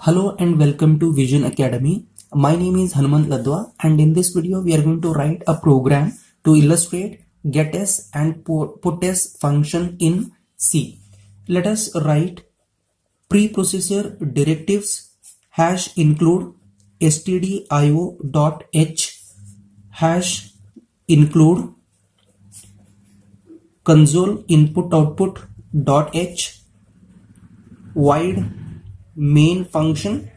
Hello and welcome to Vision Academy. My name is Hanumant Ladwa, and in this video we are going to write a program to illustrate getS and putS function in C. Let us write preprocessor directives hash include stdio.h hash include console input output dot h void main function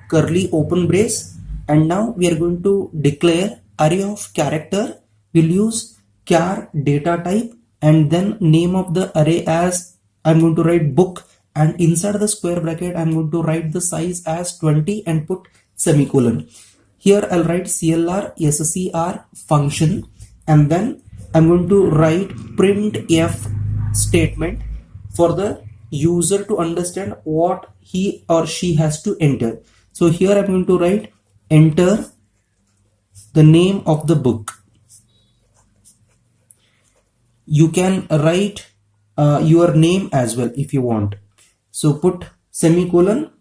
curly open brace, and now we are going to declare array of character. We'll use char data type and then name of the array as I'm going to write book, and inside the square bracket I'm going to write the size as 20 and put semicolon. Here I'll write clr scr function, and then I'm going to write printf statement for the user to understand what he or she has to enter. So here I'm going to write enter the name of the book. You can write your name as well if you want. So put semicolon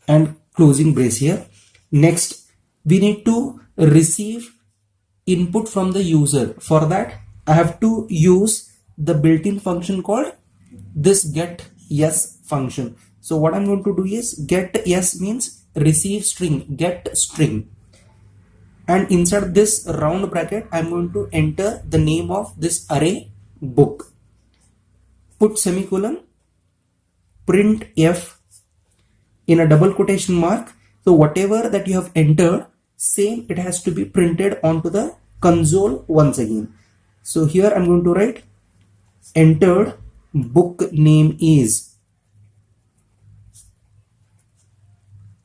and closing brace here. Next, we need to receive input from the user. For that, I have to use the built-in function called this getS function. So what I'm going to do is getS means receive string, get string, and inside this round bracket I'm going to enter the name of this array book. Put semicolon, printf in a double quotation mark. So whatever that you have entered, same it has to be printed onto the console once again. So here I'm going to write entered book name is,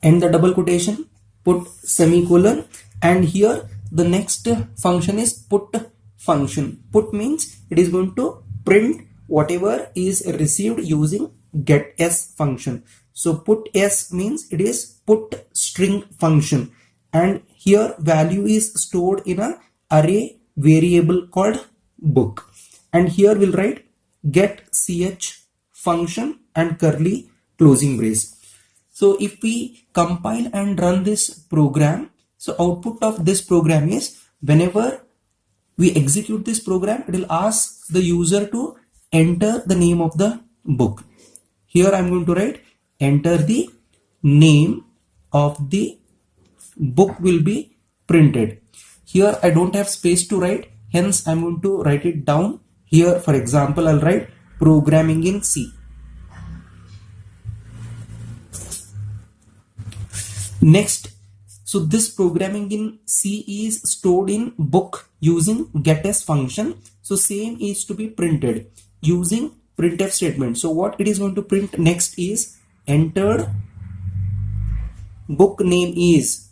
and the double quotation, put semicolon, and here the next function is put function. Put means it is going to print whatever is received using getS function. So putS means it is put string function, and here value is stored in a array variable called book, and here we'll write getCH function and curly closing brace. So if we compile and run this program, so output of this program is whenever we execute this program, it will ask the user to enter the name of the book. Here I'm going to write enter the name of the book will be printed. Here I don't have space to write, hence I'm going to write it down. Here for example I'll write programming in C. Next, so this programming in C is stored in book using getS function. So same is to be printed using printf statement. So what it is going to print next is entered book name is,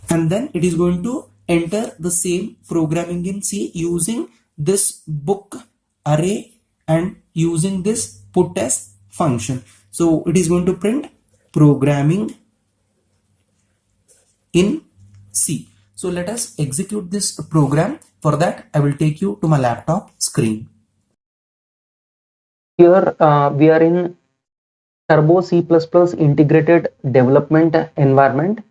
and then it is going to enter the same programming in C using this book array and using this putS function. So it is going to print programming in C. So let us execute this program. For that I will take you to my laptop screen. Here we are in Turbo C++ integrated development environment.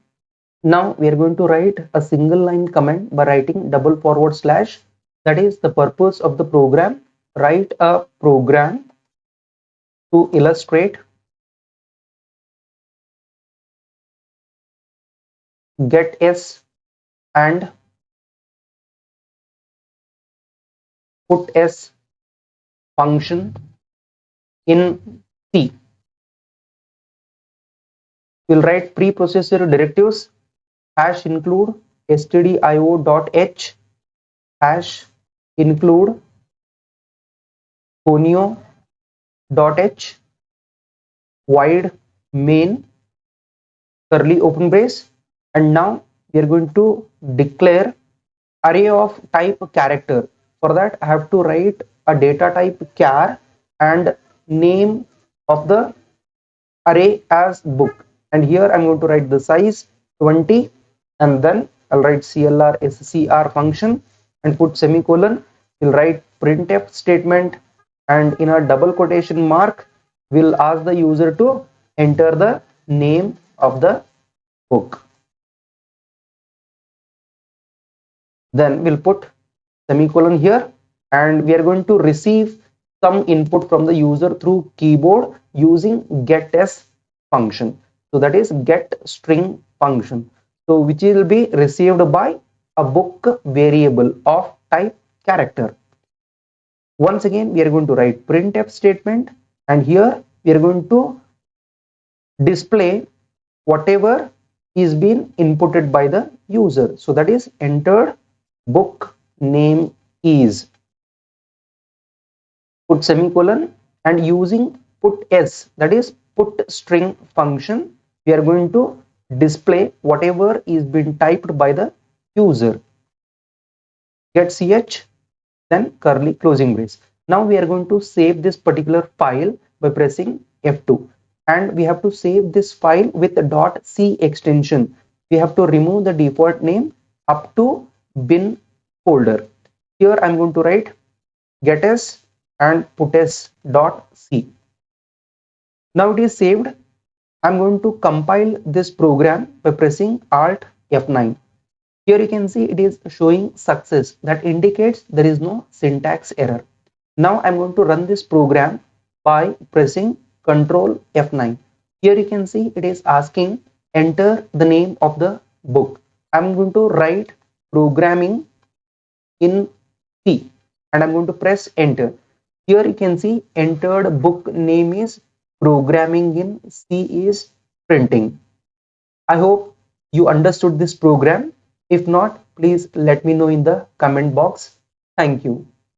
Now we are going to write a single line command by writing /. That is the purpose of the program. Write a program to illustrate getS and putS function in C. We'll write preprocessor directives hash include stdio.h hash include conio.h void main curly open brace, and now we are going to declare array of type character. For that I have to write a data type char and name of the array as book, and here I'm going to write the size 20, and then I'll write clr scr function and put semicolon. We'll write printf statement, and in a double quotation mark we'll ask the user to enter the name of the book. Then we'll put semicolon here, and we are going to receive some input from the user through keyboard using getS function. So that is get string function, so which will be received by a book variable of type character. Once again, we are going to write printf statement, and here we are going to display whatever is being inputted by the user. So that is entered book name is, put semicolon, and using put s, that is put string function, we are going to display whatever is being typed by the user. Get ch, then curly closing brace. Now we are going to save this particular file by pressing F2, and we have to save this file with the .c extension. We have to remove the default name up to bin folder. Here I'm going to write getS and puts.c. Now it is saved. I'm going to compile this program by pressing Alt F9. Here you can see it is showing success, that indicates there is no syntax error. Now I'm going to run this program by pressing Ctrl F9. Here you can see it is asking enter the name of the book. I'm going to write programming in C, and I'm going to press enter. Here you can see entered book name is programming in C is printing. I hope you understood this program. If not, please let me know in the comment box. Thank you.